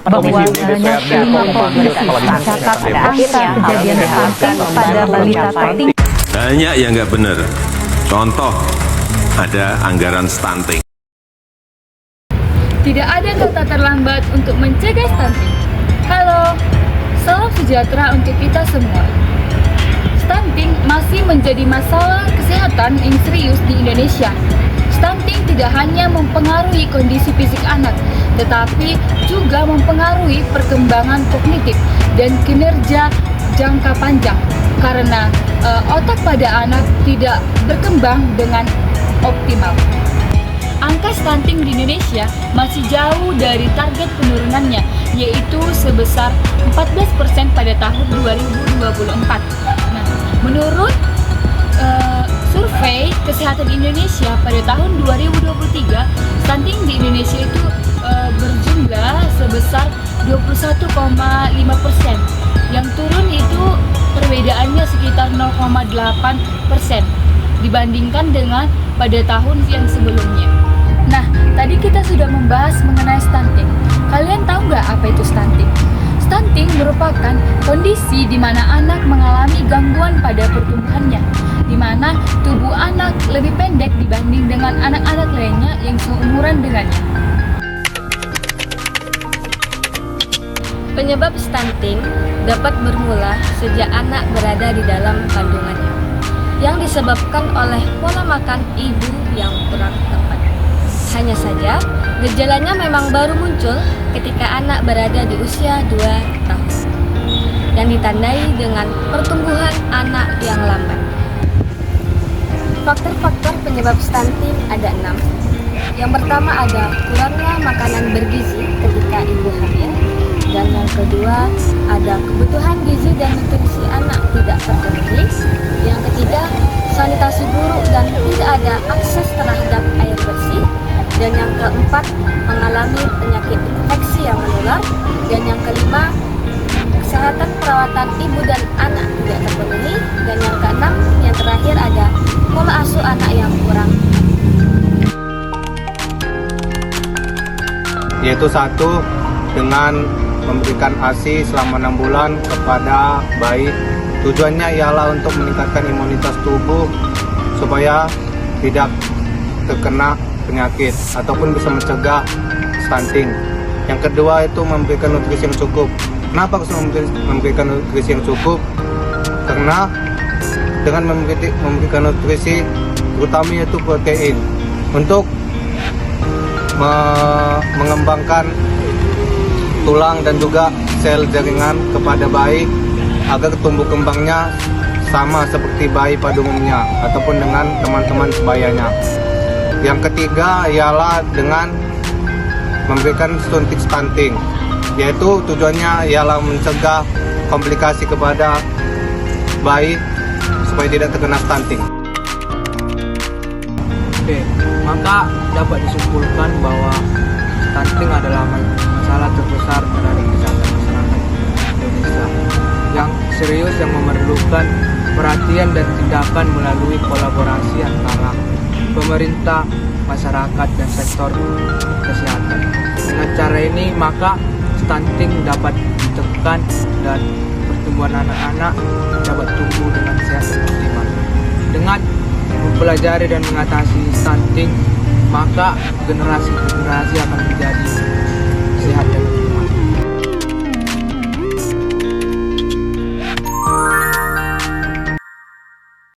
bahwa banyak 50% tercatat angka kejadian stunting pada balita tertinggi. Banyak yang nggak benar. Contoh, ada anggaran stunting. Tidak ada kata terlambat untuk mencegah stunting. Halo, salam sejahtera untuk kita semua. Stunting masih menjadi masalah kesehatan yang serius di Indonesia. Stunting tidak hanya mempengaruhi kondisi fisik anak, tetapi juga mempengaruhi perkembangan kognitif dan kinerja jangka panjang karena otak pada anak tidak berkembang dengan optimal. Angka stunting di Indonesia masih jauh dari target penurunannya, yaitu sebesar 14% pada tahun 2024. Nah, menurut survei kesehatan Indonesia pada tahun 2023, stunting di Indonesia itu berjumlah sebesar 21,5%. Yang turun itu perbedaannya sekitar 0,8% dibandingkan dengan pada tahun yang sebelumnya. Nah, tadi kita sudah membahas mengenai stunting. Kalian tahu nggak apa itu stunting? Stunting merupakan kondisi di mana anak mengalami gangguan pada pertumbuhannya, di mana tubuh anak lebih pendek dibanding dengan anak-anak lainnya yang seumuran dengannya. Penyebab stunting dapat bermula sejak anak berada di dalam kandungannya, yang disebabkan oleh pola makan ibu yang kurang tepat. Hanya saja, gejalanya memang baru muncul ketika anak berada di usia 2 tahun, yang ditandai dengan pertumbuhan anak yang lambat. Faktor-faktor penyebab stunting ada 6. Yang pertama ada kurangnya makanan bergizi ketika ibu hamil. Dan yang kedua ada kebutuhan gizi dan nutrisi anak tidak terpenuhi. Yang ketiga, sanitasi buruk dan tidak ada akses terhadap air bersih. Dan yang keempat, mengalami penyakit infeksi yang menular. Dan yang kelima, kesehatan perawatan ibu dan anak tidak terpenuhi. Dan yang keenam, yang terakhir ada pola asuh anak yang kurang. Yaitu satu, dengan memberikan ASI selama 6 bulan kepada bayi. Tujuannya ialah untuk meningkatkan imunitas tubuh supaya tidak terkena penyakit ataupun bisa mencegah stunting. Yang kedua itu memberikan nutrisi yang cukup. Kenapa harus memberikan nutrisi yang cukup? Karena dengan memberikan nutrisi terutama yaitu protein untuk mengembangkan tulang dan juga sel jaringan kepada bayi agar tumbuh kembangnya sama seperti bayi pada umumnya ataupun dengan teman-teman sebayanya. Yang ketiga ialah dengan memberikan suntik stunting, yaitu tujuannya ialah mencegah komplikasi kepada bayi supaya tidak terkena stunting. Oke, maka dapat disimpulkan bahwa stunting adalah masalah terbesar dari kesehatan masyarakat Indonesia yang serius, yang memerlukan perhatian dan tindakan melalui kolaborasi antara pemerintah, masyarakat, dan sektor kesehatan. Dengan cara ini maka stunting dapat ditekan dan pertumbuhan anak-anak dapat tumbuh dengan sehat dan optimal. Dengan mempelajari dan mengatasi stunting, maka generasi akan menjadi sehat dan